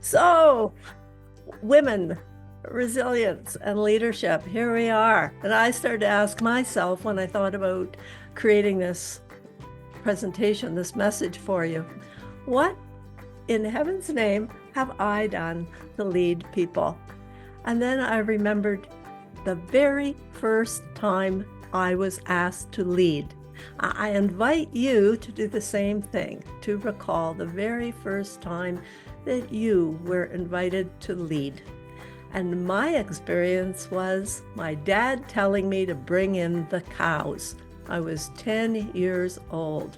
So, women, resilience, and leadership, here we are. And I started to ask myself when I thought about creating this presentation, this message for you, what in heaven's name have I done to lead people? And then I remembered the very first time I was asked to lead. I invite you to do the same thing, to recall the very first time that you were invited to lead. And my experience was my dad telling me to bring in the cows. I was 10 years old.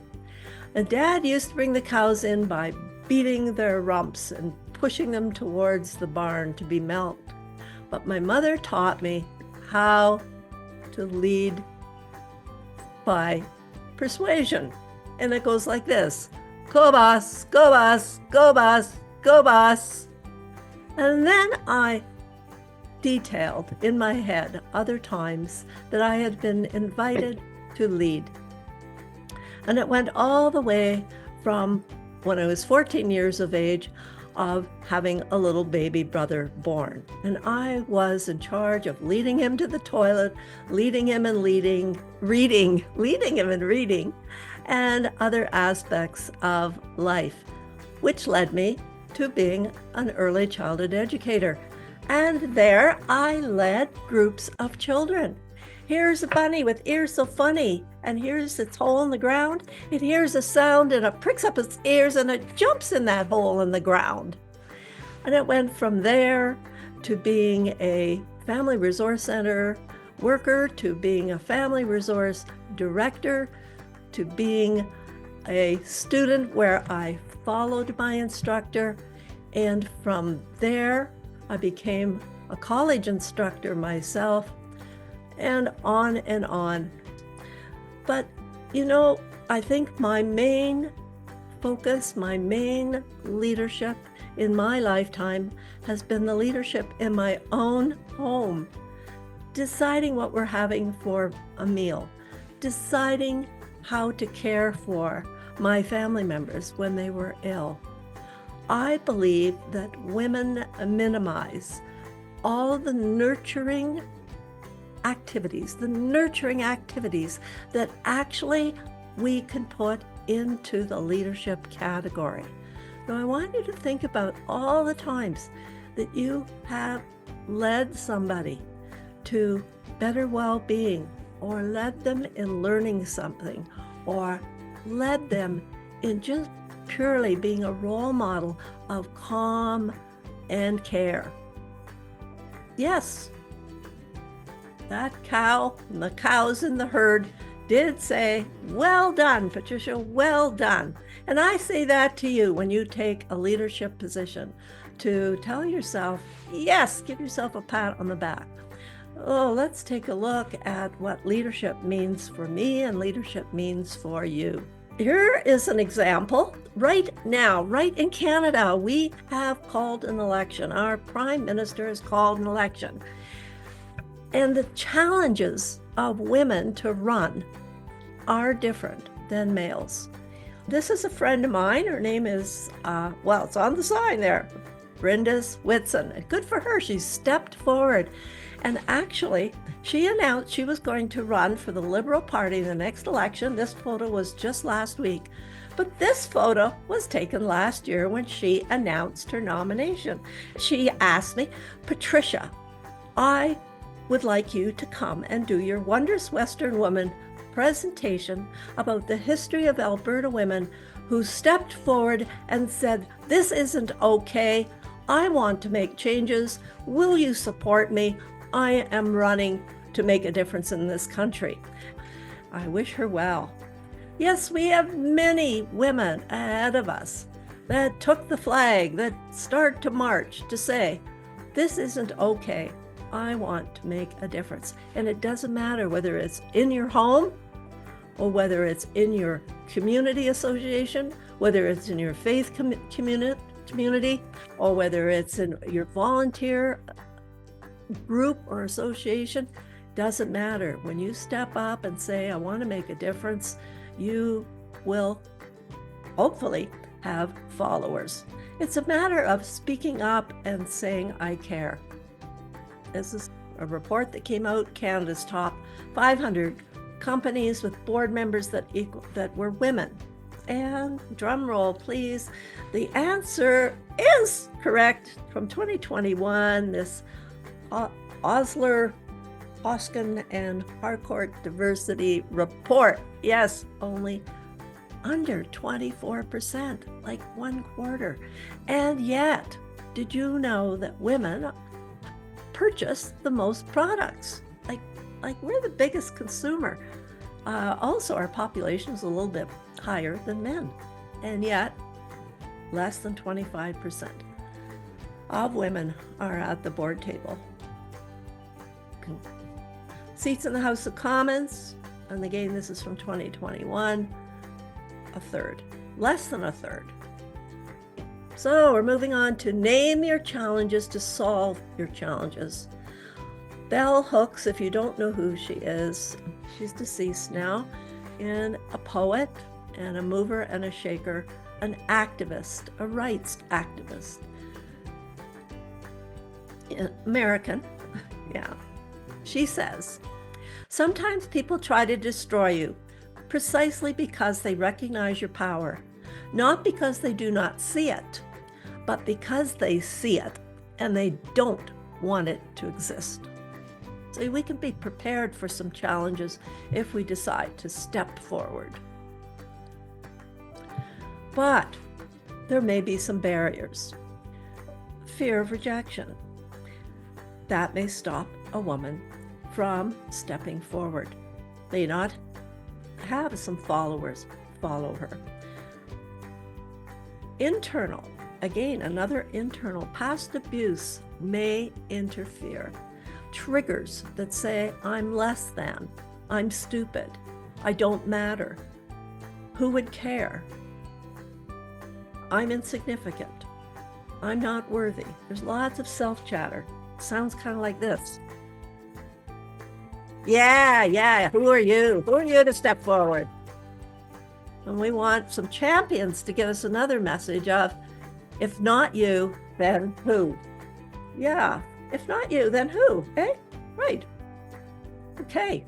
And Dad used to bring the cows in by beating their rumps and pushing them towards the barn to be milked. But my mother taught me how to lead by persuasion. And it goes like this: go boss, go boss, go boss, go boss. And then I detailed in my head other times that I had been invited to lead. And it went all the way from when I was 14 years of age of having a little baby brother born. And I was in charge of leading him to the toilet, leading him in reading, and other aspects of life, which led me to being an early childhood educator. And there I led groups of children. Here's a bunny with ears so funny, and here's its hole in the ground. It hears a sound and it pricks up its ears and it jumps in that hole in the ground. And it went from there to being a family resource center worker, to being a family resource director, to being a student where I followed my instructor. And from there, I became a college instructor myself, and on and on. But, I think my main focus, my main leadership in my lifetime has been the leadership in my own home, deciding what we're having for a meal, deciding how to care for my family members when they were ill. I believe that women minimize all the nurturing activities that actually we can put into the leadership category. Now, I want you to think about all the times that you have led somebody to better well-being, or led them in learning something, or led them in just purely being a role model of calm and care. Yes, that cow and the cows in the herd did say, well done, Patricia, well done. And I say that to you when you take a leadership position, to tell yourself, yes, give yourself a pat on the back. Oh, let's take a look at what leadership means for me and leadership means for you. Here is an example. Right now, right in Canada, we have called an election. Our Prime Minister has called an election. And the challenges of women to run are different than males. This is a friend of mine. Her name is, it's on the sign there, Bryndis, Whitson. And good for her. She stepped forward. And actually, she announced she was going to run for the Liberal Party in the next election. This photo was just last week. But this photo was taken last year when she announced her nomination. She asked me, Patricia, I would like you to come and do your Wondrous Western Woman presentation about the history of Alberta women who stepped forward and said, this isn't okay. I want to make changes. Will you support me? I am running to make a difference in this country. I wish her well. Yes, we have many women ahead of us that took the flag, that start to march to say, this isn't okay. I want to make a difference. And it doesn't matter whether it's in your home, or whether it's in your community association, whether it's in your faith community, or whether it's in your volunteer group or association. Doesn't matter. When you step up and say, I want to make a difference, you will hopefully have followers. It's a matter of speaking up and saying, I care. This is a report that came out, Canada's top 500 companies with board members that were women. And drum roll, please. The answer is correct from 2021. This Osler, Hoskin Harcourt Diversity Report. Yes, only under 24%, like 1/4. And yet, did you know that women purchase the most products? Like we're the biggest consumer. Also, our population is a little bit higher than men, and yet less than 25% of women are at the board table. Seats in the House of Commons, and again, this is from 2021, a third, less than a third. So we're moving on to name your challenges to solve your challenges. Bell Hooks, if you don't know who she is, she's deceased now, and a poet and a mover and a shaker, an activist, a rights activist. American, yeah. She says, sometimes people try to destroy you precisely because they recognize your power, not because they do not see it, but because they see it and they don't want it to exist. So we can be prepared for some challenges if we decide to step forward. But there may be some barriers. Fear of rejection. That may stop a woman from stepping forward. May not have some followers follow her. Internal, again, another internal, past abuse may interfere. Triggers that say, I'm less than, I'm stupid, I don't matter, who would care? I'm insignificant, I'm not worthy. There's lots of self-chatter. Sounds kind of like this. Yeah, who are you? Who are you to step forward? And we want some champions to give us another message of, if not you, then who? Yeah, if not you, then who? Eh? Right. Okay.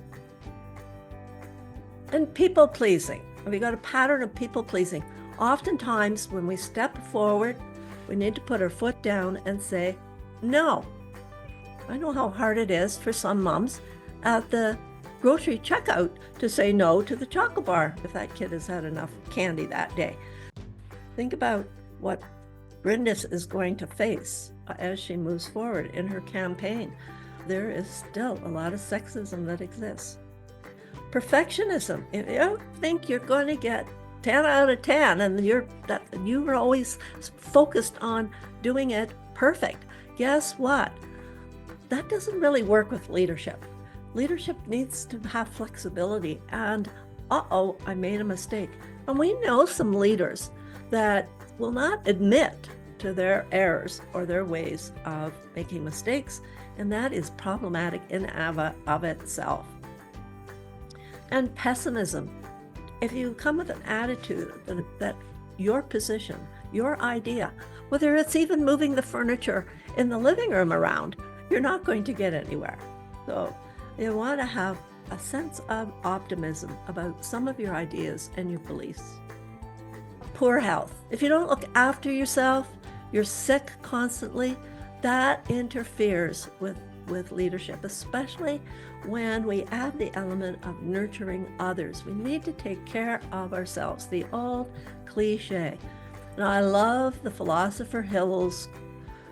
And people pleasing. We got a pattern of people pleasing. Oftentimes, when we step forward, we need to put our foot down and say, no. I know how hard it is for some moms at the grocery checkout to say no to the chocolate bar if that kid has had enough candy that day. Think about what Bryndis is going to face as she moves forward in her campaign. There is still a lot of sexism that exists. Perfectionism. If you don't think you're going to get 10 out of 10 and you were always focused on doing it perfect, guess what? That doesn't really work with leadership. Leadership needs to have flexibility and, I made a mistake. And we know some leaders that will not admit to their errors or their ways of making mistakes, and that is problematic in and of itself. And pessimism. If you come with an attitude that your position, your idea, whether it's even moving the furniture in the living room around, you're not going to get anywhere. So you want to have a sense of optimism about some of your ideas and your beliefs. Poor health. If you don't look after yourself, you're sick constantly, that interferes with leadership, especially when we add the element of nurturing others. We need to take care of ourselves, the old cliche. Now, I love the philosopher Hill's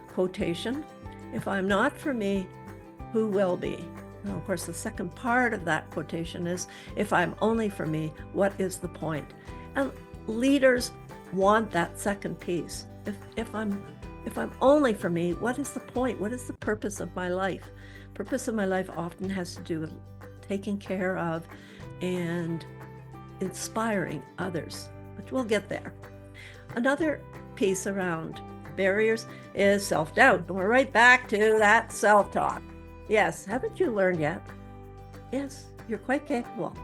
quotation, if I'm not for me, who will be? Now, of course, the second part of that quotation is, if I'm only for me, what is the point? And leaders want that second piece. If I'm only for me, what is the point? What is the purpose of my life? Purpose of my life often has to do with taking care of and inspiring others, which we'll get there. Another piece around barriers is self-doubt. And we're right back to that self-talk. Yes, haven't you learned yet? Yes, you're quite capable.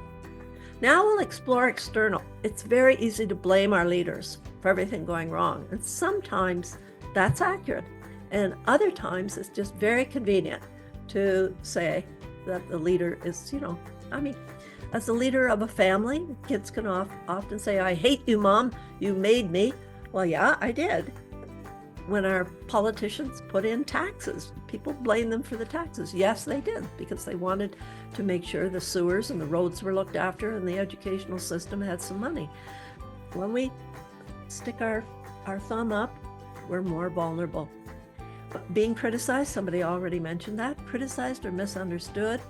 Now we'll explore external. It's very easy to blame our leaders. for everything going wrong. And sometimes that's accurate. And other times it's just very convenient to say that the leader is, as the leader of a family, kids can often say, I hate you, Mom, you made me. Well, yeah, I did. When our politicians put in taxes, people blame them for the taxes. Yes, they did, because they wanted to make sure the sewers and the roads were looked after and the educational system had some money. When we stick our thumb up, we're more vulnerable. But being criticized, somebody already mentioned that, criticized or misunderstood.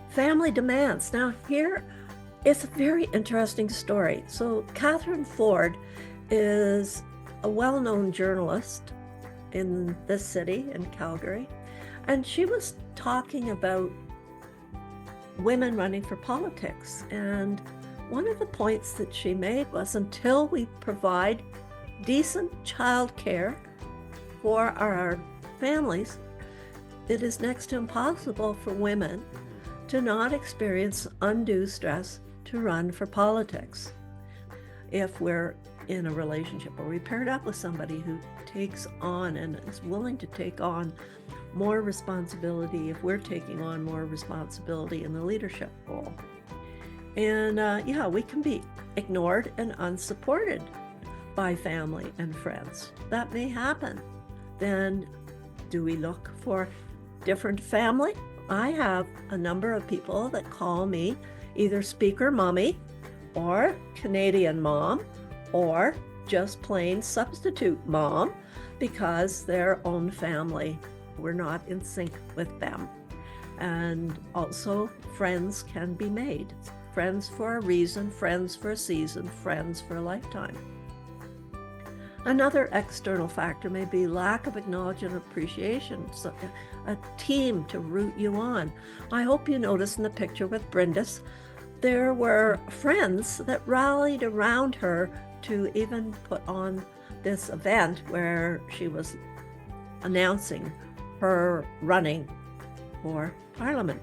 Family demands. Now here is a very interesting story. So Catherine Ford is a well-known journalist in this city, in Calgary, and she was talking about women running for politics. And one of the points that she made was, until we provide decent childcare for our families, it is next to impossible for women to not experience undue stress to run for politics. If we're in a relationship or we paired up with somebody who takes on and is willing to take on more responsibility, if we're taking on more responsibility in the leadership role. And we can be ignored and unsupported by family and friends. That may happen. Then do we look for different family? I have a number of people that call me either speaker mommy or Canadian mom or just plain substitute mom, because their own family, we're not in sync with them. And also friends can be made. Friends for a reason, friends for a season, friends for a lifetime. Another external factor may be lack of acknowledgement and appreciation, so a team to root you on. I hope you noticed in the picture with Bryndis, there were friends that rallied around her to even put on this event where she was announcing her running for Parliament.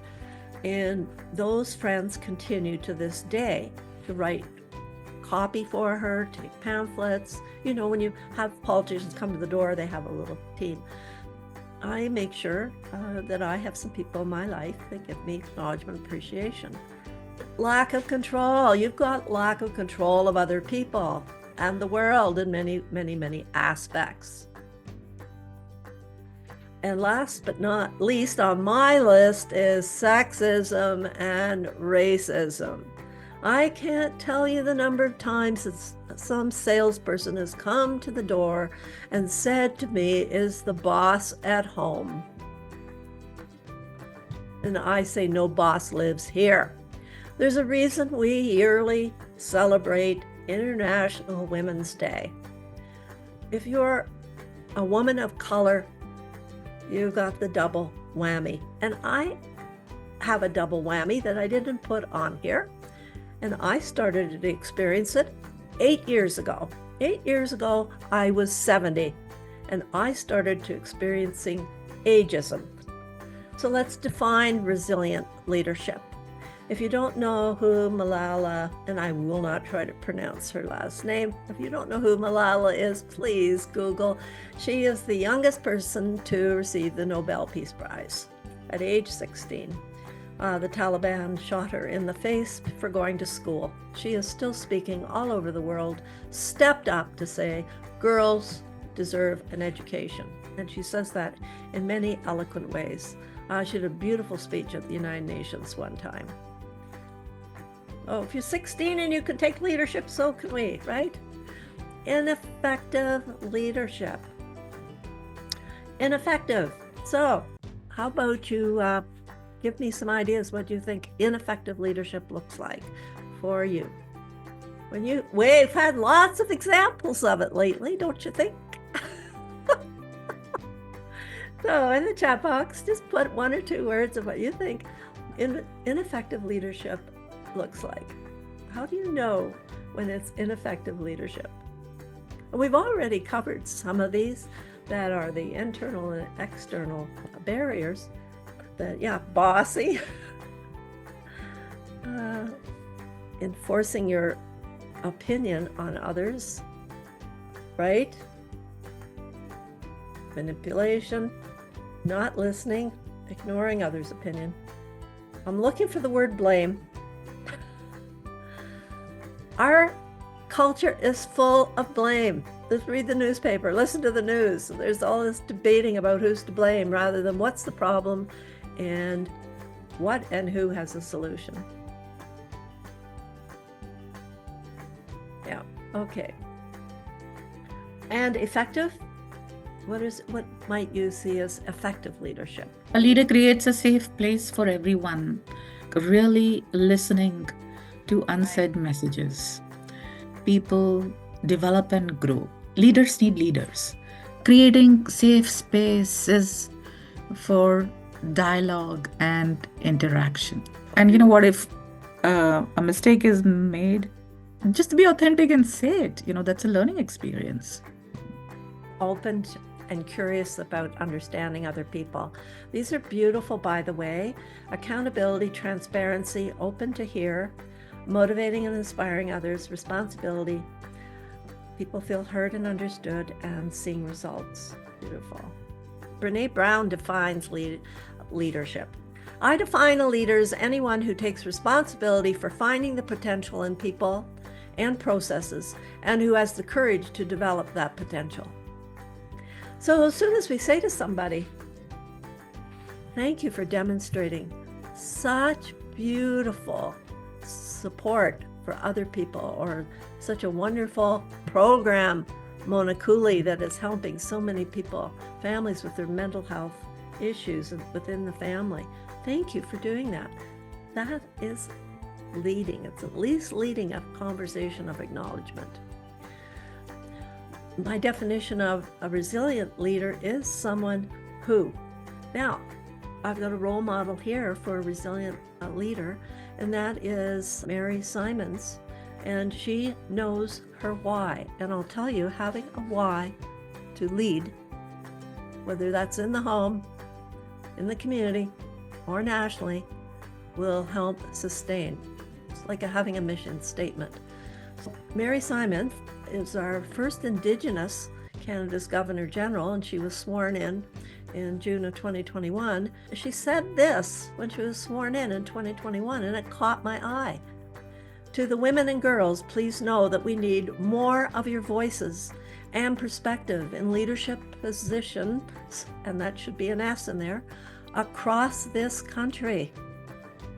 And those friends continue to this day to write copy for her, take pamphlets. When you have politicians come to the door, they have a little team. I make sure that I have some people in my life that give me acknowledgement, appreciation. Lack of control. You've got lack of control of other people and the world in many, many, many aspects. And last but not least on my list is sexism and racism. I can't tell you the number of times that some salesperson has come to the door and said to me, is the boss at home? And I say, no boss lives here. There's a reason we yearly celebrate International Women's Day. If you're a woman of color, you got the double whammy. And I have a double whammy that I didn't put on here. And I started to experience it 8 years ago. 8 years ago, I was 70, and I started to experiencing ageism. So let's define resilient leadership. If you don't know who Malala, and I will not try to pronounce her last name, if you don't know who Malala is, please Google. She is the youngest person to receive the Nobel Peace Prize at age 16. The Taliban shot her in the face for going to school. She is still speaking all over the world, stepped up to say, girls deserve an education. And she says that in many eloquent ways. She did a beautiful speech at the United Nations one time. Oh, if you're 16 and you can take leadership, so can we, right? Ineffective leadership. Ineffective. So, how about you give me some ideas what you think ineffective leadership looks like for you? We've had lots of examples of it lately, don't you think? So in the chat box, just put 1 or 2 words of what you think ineffective leadership looks like. How do you know when it's ineffective leadership? We've already covered some of these that are the internal and external barriers. Bossy, enforcing your opinion on others, right? Manipulation, not listening, ignoring others' opinion. I'm looking for the word blame. Our culture is full of blame. Just read the newspaper, listen to the news. There's all this debating about who's to blame rather than what's the problem and what and who has a solution. Yeah, okay. And effective? What might you see as effective leadership? A leader creates a safe place for everyone, really listening to unsaid messages. People develop and grow. Leaders need leaders. Creating safe spaces for dialogue and interaction. And you know what, if a mistake is made, just be authentic and say it. That's a learning experience. Open and curious about understanding other people. These are beautiful, by the way. Accountability, transparency, open to hear, motivating and inspiring others, responsibility. People feel heard and understood, and seeing results. Beautiful. Brene Brown defines leadership. I define a leader as anyone who takes responsibility for finding the potential in people and processes, and who has the courage to develop that potential. So as soon as we say to somebody, thank you for demonstrating such beautiful support for other people, or such a wonderful program, Mona Cooley, that is helping so many people, families with their mental health issues within the family. Thank you for doing that. That is leading. It's at least leading a conversation of acknowledgement. My definition of a resilient leader is someone who, now, I've got a role model here for a resilient leader, and that is Mary Simons, and she knows her why. And I'll tell you, having a why to lead, whether that's in the home, in the community, or nationally, will help sustain. It's like having a mission statement. So Mary Simons is our first Indigenous Canada's Governor General, and she was sworn in June of 2021. She said this when she was sworn in 2021, and it caught my eye. To the women and girls, please know that we need more of your voices and perspective in leadership positions, and that should be an S in there, across this country.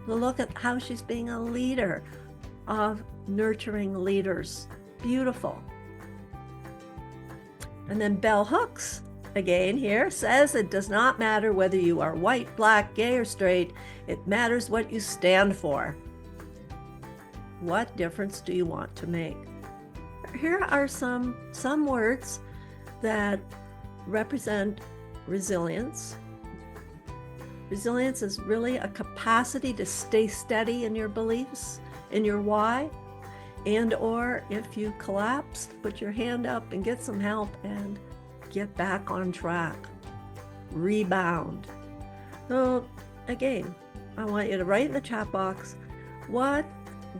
Look at how she's being a leader of nurturing leaders. Beautiful. And then Bell Hooks, again here, says it does not matter whether you are white, black, gay, or straight. It matters what you stand for. What difference do you want to make? Here are some words that represent resilience. Resilience is really a capacity to stay steady in your beliefs, in your why, and or if you collapse, put your hand up and get some help and get back on track. Rebound. So again, I want you to write in the chat box what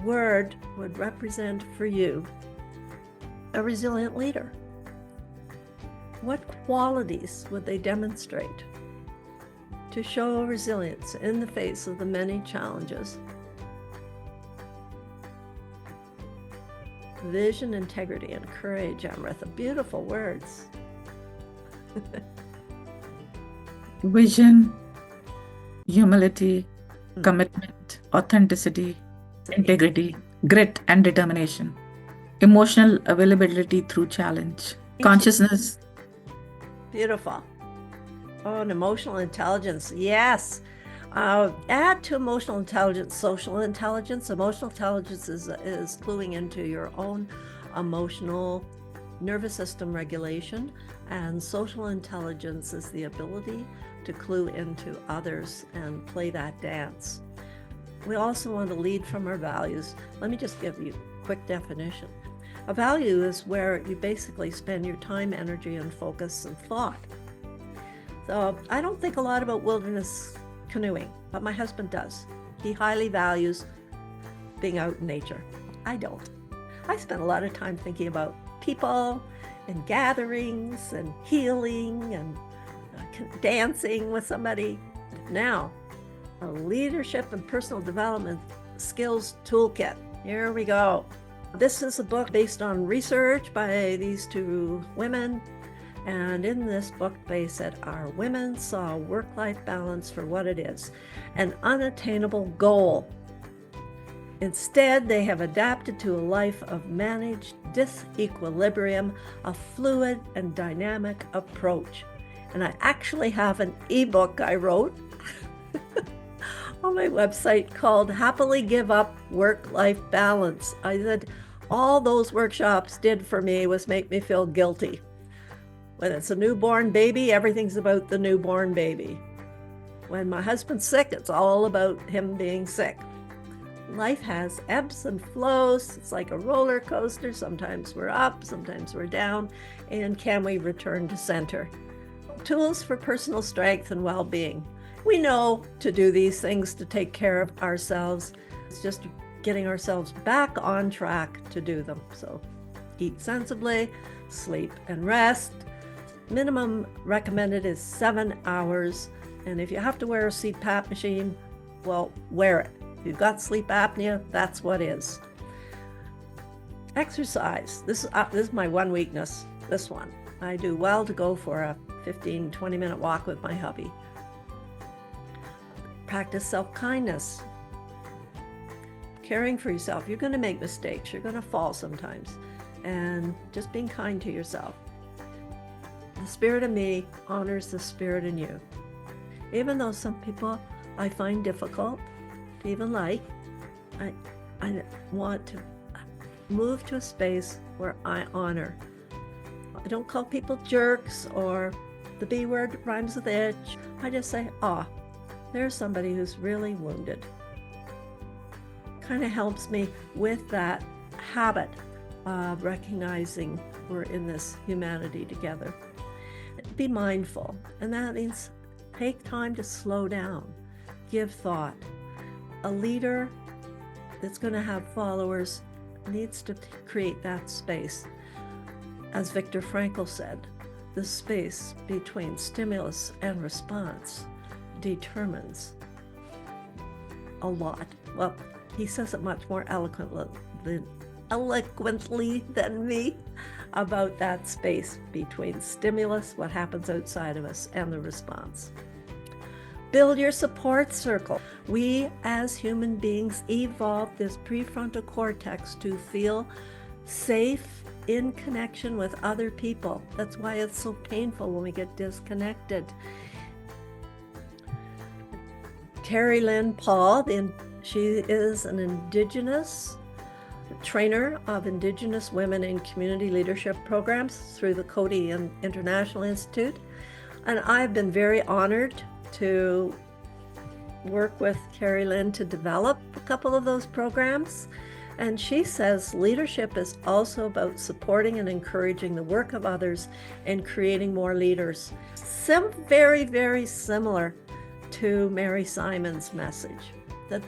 word would represent for you a resilient leader. What qualities would they demonstrate to show resilience in the face of the many challenges? Vision, integrity, and courage, Amrita. Beautiful words. Vision, humility, commitment, authenticity, integrity, grit and determination, emotional availability through challenge, consciousness. Beautiful. Oh, and emotional intelligence. Yes. Add to emotional intelligence, social intelligence. Emotional intelligence is cluing into your own emotional nervous system regulation, and social intelligence is the ability to clue into others and play that dance. We also want to lead from our values. Let me just give you a quick definition. A value is where you basically spend your time, energy, and focus and thought. So I don't think a lot about wilderness canoeing, but my husband does. He highly values being out in nature. I don't. I spent a lot of time thinking about people and gatherings and healing and dancing with somebody. Now, a leadership and personal development skills toolkit. Here we go. This is a book based on research by these two women. And in this book, they said our women saw work-life balance for what it is, an unattainable goal. Instead, they have adapted to a life of managed disequilibrium, a fluid and dynamic approach. And I actually have an ebook I wrote on my website called Happily Give Up Work-Life Balance. I said all those workshops did for me was make me feel guilty. When it's a newborn baby, everything's about the newborn baby. When my husband's sick, it's all about him being sick. Life has ebbs and flows. It's like a roller coaster. Sometimes we're up, sometimes we're down. And can we return to center? Tools for personal strength and well-being. We know to do these things to take care of ourselves. It's just getting ourselves back on track to do them. So eat sensibly, sleep and rest. Minimum recommended is 7 hours. And if you have to wear a CPAP machine, well, wear it. If you've got sleep apnea, that's what is. Exercise. This is my one weakness, this one. I do well to go for a 15, 20-minute walk with my hubby. Practice self-kindness. Caring for yourself. You're going to make mistakes. You're going to fall sometimes. And just being kind to yourself. The spirit in me honors the spirit in you. Even though some people I find difficult to even like, I want to move to a space where I honor. I don't call people jerks or the B word rhymes with itch. I just say, there's somebody who's really wounded. Kind of helps me with that habit of recognizing we're in this humanity together. Be mindful, and that means take time to slow down, give thought. A leader that's going to have followers needs to create that space. As Viktor Frankl said, the space between stimulus and response determines a lot. Well, he says it much more eloquently than me about that space between stimulus, what happens outside of us, and the response. Build your support circle. We as human beings evolved this prefrontal cortex to feel safe in connection with other people. That's why it's so painful when we get disconnected. Terry Lynn Paul, she is an Indigenous trainer of Indigenous women in community leadership programs through the Coady International Institute. And I've been very honored to work with Carrie Lynn to develop a couple of those programs. And she says leadership is also about supporting and encouraging the work of others and creating more leaders. Very, very similar to Mary Simon's message, that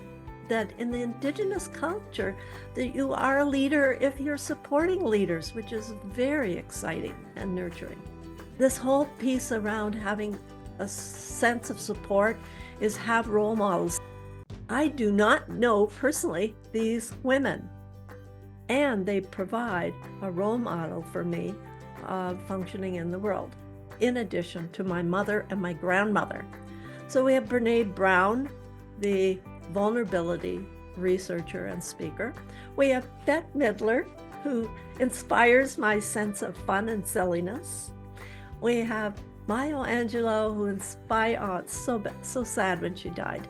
in the Indigenous culture, that you are a leader if you're supporting leaders, which is very exciting and nurturing. This whole piece around having a sense of support is have role models. I do not know personally these women, and they provide a role model for me of functioning in the world, in addition to my mother and my grandmother. So we have Brene Brown, the vulnerability researcher and speaker. We have Bette Midler, who inspires my sense of fun and silliness. We have Maya Angelou, who it's so sad when she died,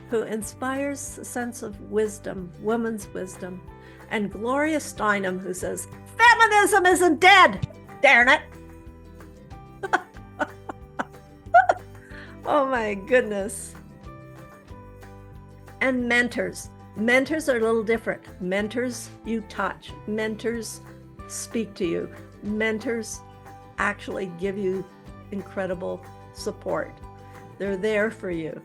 who inspires a sense of wisdom, woman's wisdom. And Gloria Steinem, who says, feminism isn't dead, darn it. Oh my goodness. And mentors. Mentors are a little different. Mentors you touch. Mentors speak to you. Mentors actually give you incredible support. They're there for you.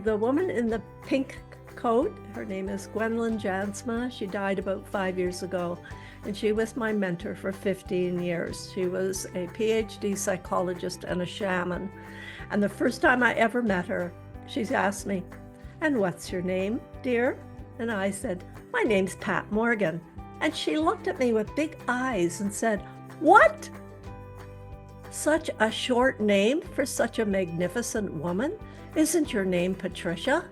The woman in the pink coat. Her name is Gwendolyn Jansma. She died about 5 years ago, and she was my mentor for 15 years. She was a PhD psychologist and a shaman. And the first time I ever met her, she asked me, "And what's your name, dear?" And I said, "My name's Pat Morgan." And she looked at me with big eyes and said, "What? Such a short name for such a magnificent woman? Isn't your name Patricia?"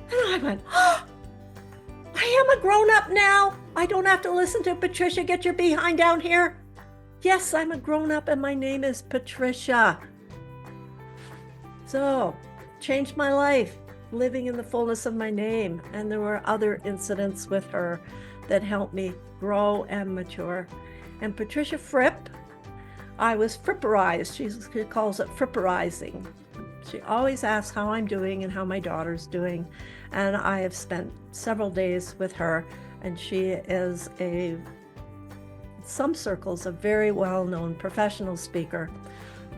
And I went, "Oh, I am a grown-up now. I don't have to listen to Patricia, get your behind down here. Yes, I'm a grown-up and my name is Patricia." So, changed my life, living in the fullness of my name. And there were other incidents with her that helped me grow and mature. And Patricia Fripp, I was fripperized. She calls it fripperizing. She always asks how I'm doing and how my daughter's doing. And I have spent several days with her, and she is in some circles, a very well-known professional speaker.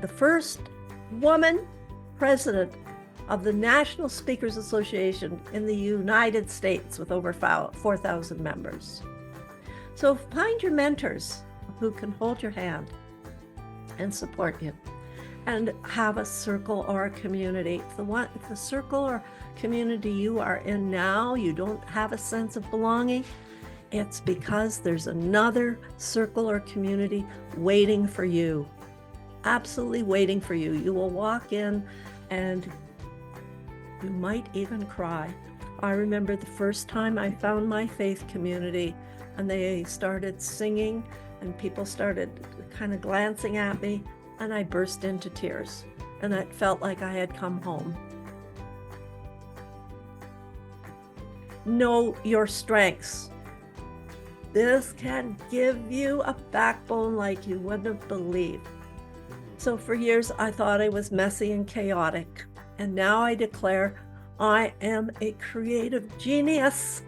The first woman president of the National Speakers Association in the United States with over 4,000 members. So find your mentors who can hold your hand and support you, and have a circle or a community. If the circle or community you are in now, you don't have a sense of belonging, it's because there's another circle or community waiting for you, absolutely waiting for you. You will walk in and you might even cry. I remember the first time I found my faith community, and they started singing and people started kind of glancing at me, and I burst into tears, and it felt like I had come home. Know your strengths. This can give you a backbone like you wouldn't believe. So for years, I thought I was messy and chaotic, and now I declare I am a creative genius.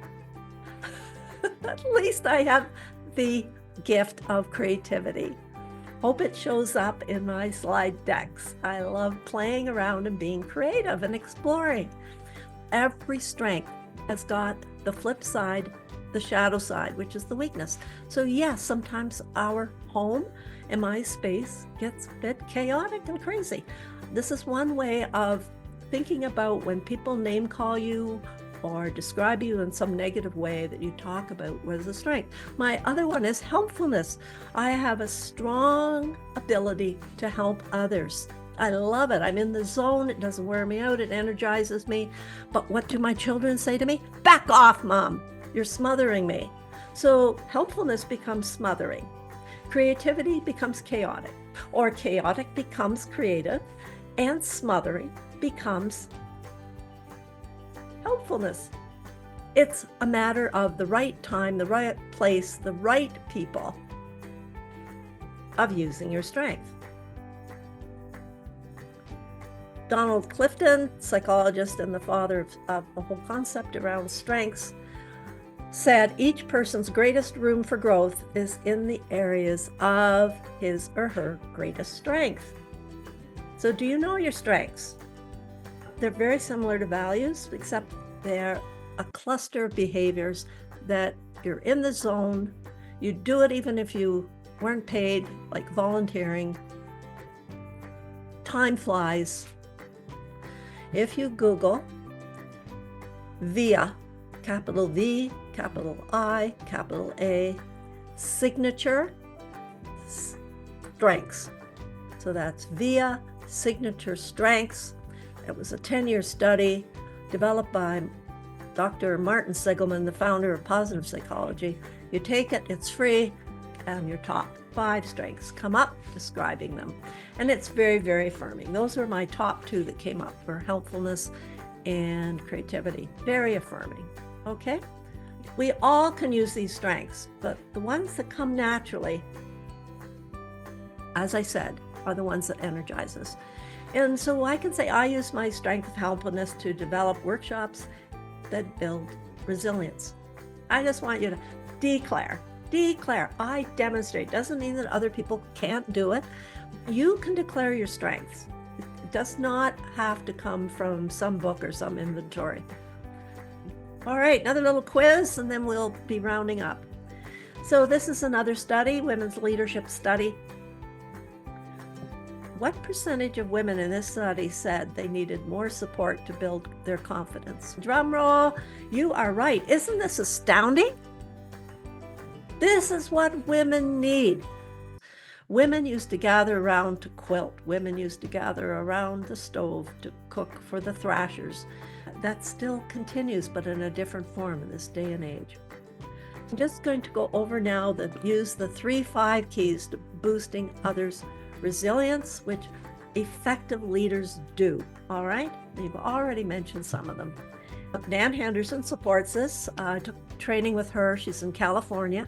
At least I have the gift of creativity. Hope it shows up in my slide decks. I love playing around and being creative and exploring. Every strength has got the flip side, the shadow side, which is the weakness. So yes, sometimes our home and my space gets a bit chaotic and crazy. This is one way of thinking about when people name call you or describe you in some negative way, that you talk about what is a strength. My other one is helpfulness. I have a strong ability to help others. I love it. I'm in the zone. It doesn't wear me out. It energizes me. But what do my children say to me? "Back off, Mom. You're smothering me." So helpfulness becomes smothering. Creativity becomes chaotic, or chaotic becomes creative, and smothering becomes helpfulness. It's a matter of the right time, the right place, the right people, of using your strength. Donald Clifton, psychologist and the father of the whole concept around strengths, said each person's greatest room for growth is in the areas of his or her greatest strength. So do you know your strengths? They're very similar to values, except they're a cluster of behaviors that you're in the zone. You do it even if you weren't paid, like volunteering. Time flies. If you Google VIA, capital V, capital I, capital A, signature strengths. So that's VIA, signature strengths. It was a 10-year study developed by Dr. Martin Seligman, the founder of positive psychology. You take it, it's free, and your top 5 strengths come up describing them. And it's very, very affirming. Those are my top 2 that came up, for helpfulness and creativity. Very affirming, okay? We all can use these strengths, but the ones that come naturally, as I said, are the ones that energize us. And so I can say I use my strength of helpfulness to develop workshops that build resilience. I just want you to declare, I demonstrate. Doesn't mean that other people can't do it. You can declare your strengths. It does not have to come from some book or some inventory. All right, another little quiz, and then we'll be rounding up. So this is another study, women's leadership study. What percentage of women in this study said they needed more support to build their confidence? Drum roll, you are right. Isn't this astounding? This is what women need. Women used to gather around to quilt. Women used to gather around the stove to cook for the thrashers. That still continues, but in a different form in this day and age. I'm just going to go over now use the 3-5 keys to boosting others' resilience, which effective leaders do. All right, you've already mentioned some of them. Nan Henderson supports this. I took training with her. She's in California,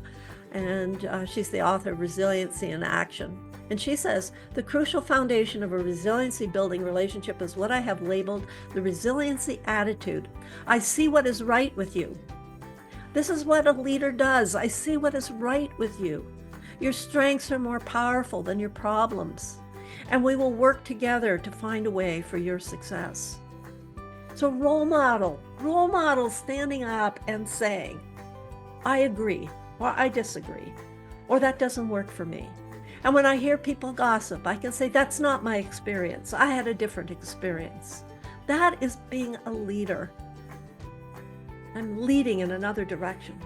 and she's the author of Resiliency in Action. And she says, the crucial foundation of a resiliency building relationship is what I have labeled the resiliency attitude. I see what is right with you. This is what a leader does. I see what is right with you. Your strengths are more powerful than your problems, and we will work together to find a way for your success. So role model standing up and saying, I agree, or I disagree, or that doesn't work for me. And when I hear people gossip, I can say, that's not my experience. I had a different experience. That is being a leader. I'm leading in another direction.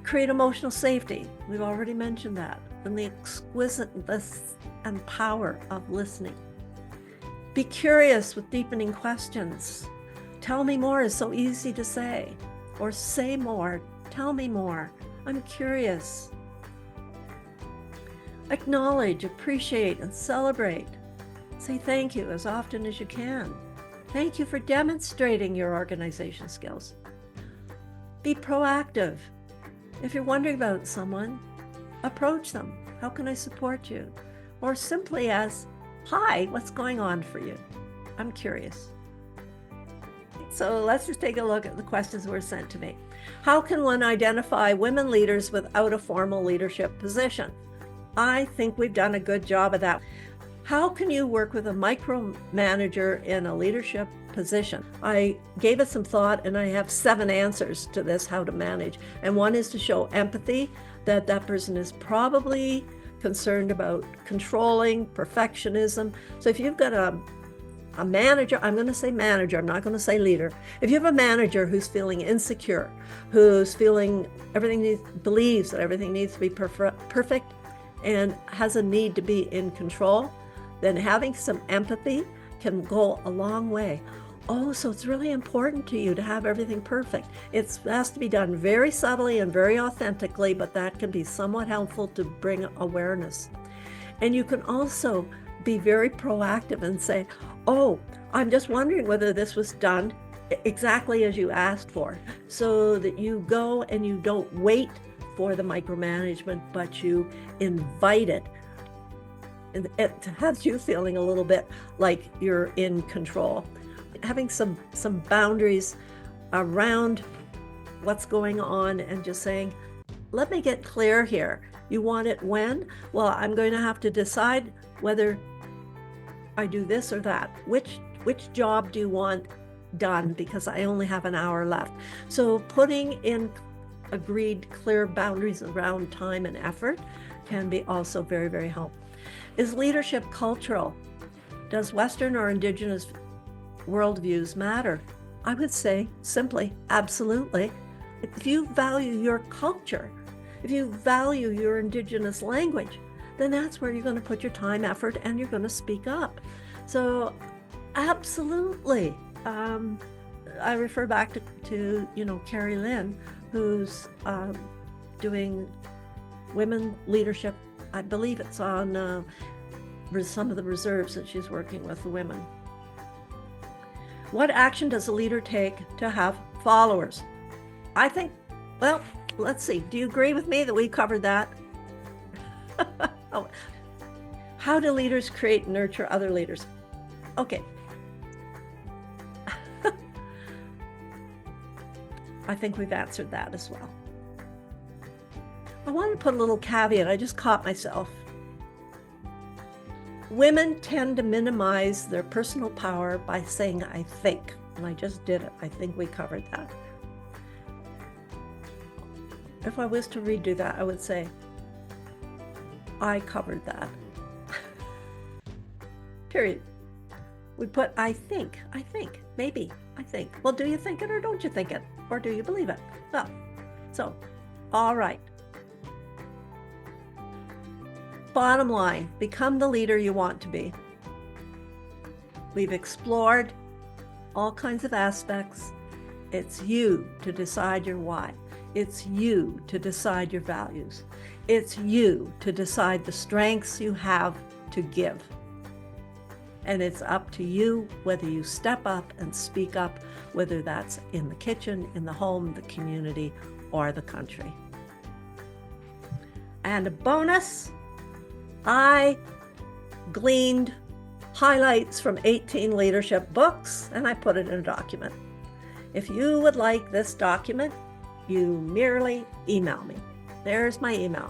Create emotional safety. We've already mentioned that. And the exquisiteness and power of listening. Be curious with deepening questions. Tell me more is so easy to say. Or say more. Tell me more. I'm curious. Acknowledge, appreciate, and celebrate. Say thank you as often as you can. Thank you for demonstrating your organization skills. Be proactive. If you're wondering about someone, approach them. How can I support you? Or simply ask, hi, what's going on for you? I'm curious. So let's just take a look at the questions that were sent to me. How can one identify women leaders without a formal leadership position? I think we've done a good job of that. How can you work with a micromanager in a leadership position? I gave it some thought, and I have 7 answers to this, how to manage. And one is to show empathy, that person is probably concerned about controlling, perfectionism. So if you've got a manager, I'm going to say manager, I'm not going to say leader. If you have a manager who's feeling insecure, who's feeling believes that everything needs to be perfect, and has a need to be in control, then having some empathy can go a long way. Oh, so it's really important to you to have everything perfect. It has to be done very subtly and very authentically, but that can be somewhat helpful to bring awareness. And you can also be very proactive and say, oh, I'm just wondering whether this was done exactly as you asked for, so that you go and you don't wait for the micromanagement, but you invite it. And it has you feeling a little bit like you're in control. Having some boundaries around what's going on and just saying, let me get clear here. You want it when? Well, I'm going to have to decide whether I do this or that. Which job do you want done? Because I only have an hour left. So putting in agreed clear boundaries around time and effort can be also very, very helpful. Is leadership cultural? Does Western or Indigenous worldviews matter? I would say simply, absolutely. If you value your culture, if you value your Indigenous language, then that's where you're going to put your time, effort, and you're going to speak up. So absolutely. I refer back to Carrie Lynn, who's doing women leadership. I believe it's on some of the reserves that she's working with the women. What action does a leader take to have followers? I think, well, let's see. Do you agree with me that we covered that? Oh. How do leaders create and nurture other leaders? Okay. I think we've answered that as well. I want to put a little caveat. I just caught myself. Women tend to minimize their personal power by saying, I think. And I just did it. I think we covered that. if I was to redo that, I would say, I covered that. Period. We put, I think, maybe, I think. Well, do you think it or don't you think it? Or do you believe it? Well, so, all right. Bottom line, become the leader you want to be. We've explored all kinds of aspects. It's you to decide your why. It's you to decide your values. It's you to decide the strengths you have to give. And it's up to you whether you step up and speak up, whether that's in the kitchen, in the home, the community, or the country. And a bonus, I gleaned highlights from 18 leadership books, and I put it in a document. If you would like this document, you merely email me. There's my email.